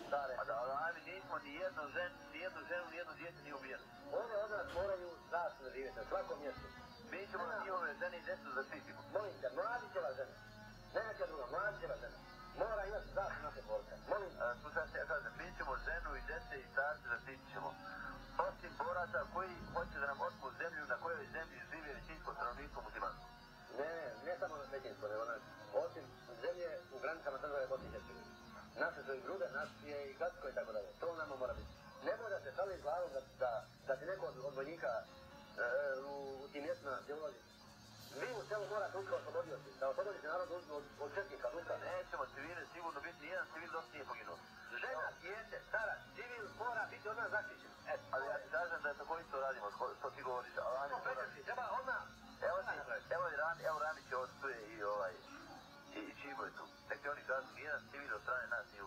stare. A mi nismo ni jednu ženu, ni jedno dijete nije ubijeno. One od nas moraju zasno živjeti na svakom mjestu. Mi ćemo njihove žene i djecu zaštitimo. Molim te, mladićeva žena. Ne neka druga, mladićeva žena. Mora imati zasno naše porka. Molim te. Slušajte, ja kažem, mi ćemo ženu i djece i starce zaštitit ćemo. Osim boraca koji hoće da nam otmu zemlju na kojoj zemlji živi većinsko stanovništvo muslimansko. Ne samo većinsko, nego osim zemlje u granicama države Bosne i Hercegovine. Naše su i Grube, naš je i Gatsko i tako dalje. To nama mora biti. Nemoj da se šali glavom da ti neko od vojnika u tim mjestima gdje ulazi. Vi u selu morate usko osloboditi, da oslobodite narod od četnika, Luka. Nećemo civile sigurno biti, nijedan civil dok nije poginuo. Žena, dijete, stara, civil mora biti od nas zaštićen. Ali ja ti kažem da je tako isto radimo, što ti govoriš. Treba odmah. Evo Ramić je odstuje i Čibo je tu. Nek ti oni kažu, nijedan civil od strane nas nije